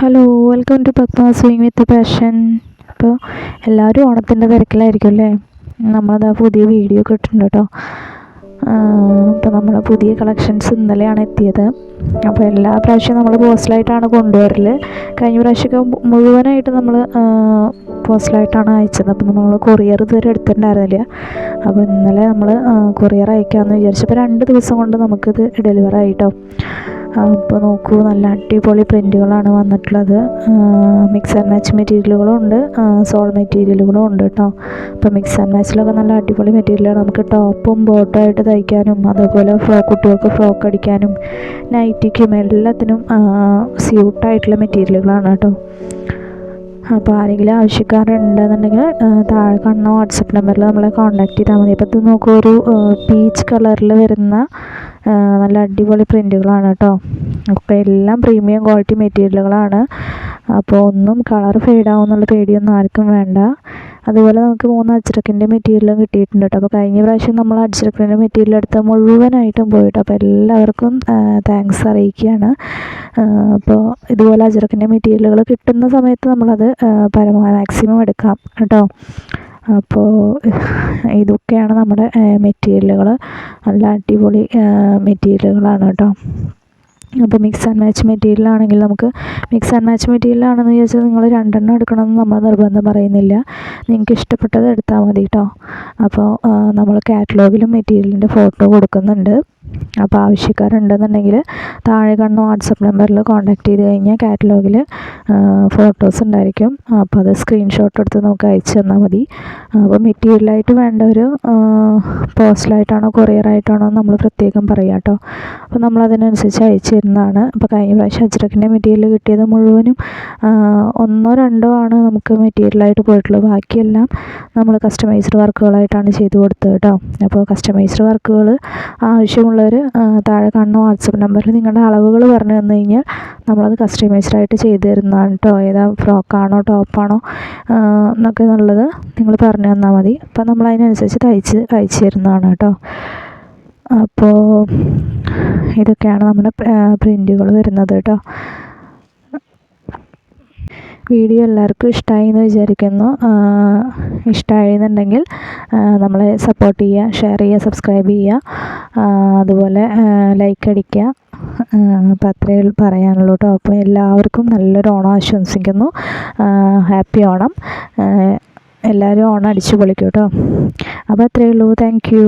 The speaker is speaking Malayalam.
Hello, welcome to Padma swing with passion. അപ്പോൾ എല്ലാവരും ഓണത്തിൻ്റെ തിരക്കിലായിരിക്കും അല്ലേ? നമ്മളതാ പുതിയ വീഡിയോ ഒക്കെ ഇട്ടിട്ടുണ്ട് കേട്ടോ. അപ്പോൾ നമ്മൾ പുതിയ കളക്ഷൻസ് ഇന്നലെയാണ് എത്തിയത്. അപ്പോൾ എല്ലാ പ്രാവശ്യവും നമ്മൾ പോസ്റ്റലായിട്ടാണ് കൊണ്ടുവരൽ. കഴിഞ്ഞ പ്രാവശ്യമൊക്കെ മുഴുവനായിട്ട് നമ്മൾ പോസ്റ്റലായിട്ടാണ് അയച്ചത്. അപ്പോൾ നമ്മൾ കൊറിയർ ഇതുവരെ എടുത്തിട്ടുണ്ടായിരുന്നില്ല. അപ്പോൾ ഇന്നലെ നമ്മൾ കൊറിയർ അയക്കാമെന്ന് വിചാരിച്ചപ്പോൾ 2 ദിവസം കൊണ്ട് നമുക്കിത് ഡെലിവർ ആയിട്ടോ. അപ്പോൾ നോക്കൂ, നല്ല അടിപൊളി പ്രിൻറ്റുകളാണ് വന്നിട്ടുള്ളത്. മിക്സ് ആൻഡ് മാച്ച് മെറ്റീരിയലുകളും ഉണ്ട്, സോൾ മെറ്റീരിയലുകളും ഉണ്ട് കേട്ടോ. അപ്പോൾ മിക്സ് ആൻഡ് മാച്ചിലൊക്കെ നല്ല അടിപൊളി മെറ്റീരിയലാണ്. നമുക്ക് ടോപ്പും ബോട്ടും ആയിട്ട് തയ്ക്കാനും, അതേപോലെ കുട്ടികൾക്ക് ഫ്രോക്ക് അടിക്കാനും, നൈറ്റിക്കും എല്ലാത്തിനും സ്യൂട്ടായിട്ടുള്ള മെറ്റീരിയലുകളാണ് കേട്ടോ. അപ്പോൾ ആരെങ്കിലും ആവശ്യക്കാരുണ്ടെന്നുണ്ടെങ്കിൽ താഴെ കാണുന്ന വാട്സപ്പ് നമ്പറിൽ നമ്മളെ കോൺടാക്ട് ചെയ്താൽ മതി. അപ്പോൾ ഇത് നോക്കൂ, ഒരു പീച്ച് കളറിൽ വരുന്ന നല്ല അടിപൊളി പ്രിൻറ്റുകളാണ് കേട്ടോ. അപ്പോൾ എല്ലാം പ്രീമിയം ക്വാളിറ്റി മെറ്റീരിയലുകളാണ്. അപ്പോൾ ഒന്നും കളർ ഫെയ്ഡാവും എന്നുള്ള പേടിയൊന്നും ആർക്കും വേണ്ട. അതുപോലെ നമുക്ക് 3 അജ്രക്കിൻ്റെ മെറ്റീരിയലും കിട്ടിയിട്ടുണ്ട് കേട്ടോ. അപ്പോൾ കഴിഞ്ഞ പ്രാവശ്യം നമ്മൾ അജ്രക്കിൻ്റെ മെറ്റീരിയൽ എടുത്ത് മുഴുവനായിട്ടും പോയിട്ട്, അപ്പോൾ എല്ലാവർക്കും താങ്ക്സ് അറിയിക്കുകയാണ്. അപ്പോൾ ഇതുപോലെ അജ്രക്കിൻ്റെ മെറ്റീരിയലുകൾ കിട്ടുന്ന സമയത്ത് നമ്മളത് പരമാവധി മാക്സിമം എടുക്കാം കേട്ടോ. അപ്പോൾ ഇതൊക്കെയാണ് നമ്മുടെ മെറ്റീരിയലുകൾ. നല്ല അടിപൊളി മെറ്റീരിയലുകളാണ് കേട്ടോ. അപ്പോൾ മിക്സ് ആൻഡ് മാച്ച് മെറ്റീരിയലാണെങ്കിൽ നമുക്ക് മിക്സ് ആൻഡ് മാച്ച് മെറ്റീരിയലാണെന്ന് ചോദിച്ചാൽ നിങ്ങൾ 2 എണ്ണം എടുക്കണമെന്ന് നമ്മൾ നിർബന്ധം പറയുന്നില്ല. നിങ്ങൾക്ക് ഇഷ്ടപ്പെട്ടത് എടുത്താൽ മതി കേട്ടോ. അപ്പോൾ നമ്മൾ കാറ്റലോഗിലും മെറ്റീരിയലിൻ്റെ ഫോട്ടോ കൊടുക്കുന്നുണ്ട്. അപ്പോൾ ആവശ്യക്കാരുണ്ടെന്നുണ്ടെങ്കിൽ താഴെ കാണുന്ന വാട്സപ്പ് നമ്പറിൽ കോൺടാക്ട് ചെയ്ത് കഴിഞ്ഞാൽ കാറ്റലോഗിൽ ഫോട്ടോസ് ഉണ്ടായിരിക്കും. അപ്പോൾ അത് സ്ക്രീൻഷോട്ട് എടുത്ത് നമുക്ക് അയച്ചു തന്നാൽ മതി. അപ്പോൾ മെറ്റീരിയലായിട്ട് വേണ്ടവർ പോസ്റ്റലായിട്ടാണോ കൊറിയറായിട്ടാണോ നമ്മൾ പ്രത്യേകം പറയാം കേട്ടോ. അപ്പോൾ നമ്മളതിനനുസരിച്ച് അയച്ചു തരുന്നതാണ്. അപ്പോൾ കഴിഞ്ഞ പ്രാവശ്യം അജ്രക്കിൻ്റെ മെറ്റീരിയൽ കിട്ടിയത് മുഴുവനും 1 or 2 ആണ് നമുക്ക് മെറ്റീരിയലായിട്ട് പോയിട്ടുള്ളത്. ബാക്കിയെല്ലാം നമ്മൾ കസ്റ്റമൈസ്ഡ് വർക്കുകളായിട്ടാണ് ചെയ്ത് കൊടുത്തത് കേട്ടോ. അപ്പോൾ കസ്റ്റമൈസ്ഡ് വർക്കുകൾ ആവശ്യമുള്ളവർ താഴെ കാണുന്ന വാട്സപ്പ് നമ്പറിൽ നിങ്ങളുടെ അളവുകൾ പറഞ്ഞു തന്നു കഴിഞ്ഞാൽ നമ്മളത് കസ്റ്റമൈസ്ഡായിട്ട് ചെയ്ത് തരുന്നതാണ് കേട്ടോ. ഏതാ ഫ്രോക്കാണോ ടോപ്പാണോ എന്നൊക്കെ എന്നുള്ളത് നിങ്ങൾ പറഞ്ഞു തന്നാൽ മതി. അപ്പോൾ നമ്മൾ അതിനനുസരിച്ച് അയച്ചു തരുന്നതാണ് കേട്ടോ. അപ്പോൾ ഇതൊക്കെയാണ് നമ്മുടെ പ്രിൻറ്റുകൾ വരുന്നത് കേട്ടോ. വീഡിയോ എല്ലാവർക്കും ഇഷ്ടമായി എന്ന് വിചാരിക്കുന്നു. ഇഷ്ടമായെന്നുണ്ടെങ്കിൽ നമ്മളെ സപ്പോർട്ട് ചെയ്യുക, ഷെയർ ചെയ്യുക, സബ്സ്ക്രൈബ് ചെയ്യുക, അതുപോലെ ലൈക്ക് അടിക്കുക. അപ്പോൾ അത്രയേ പറയാനുള്ളൂ കേട്ടോ. അപ്പോൾ എല്ലാവർക്കും നല്ലൊരു ഓണം ആശംസിക്കുന്നു. ഹാപ്പി ഓണം. എല്ലാവരും ഓണം അടിച്ചു പൊളിക്കും കേട്ടോ. അപ്പോൾ അത്രയേ ഉള്ളൂ. Thank you.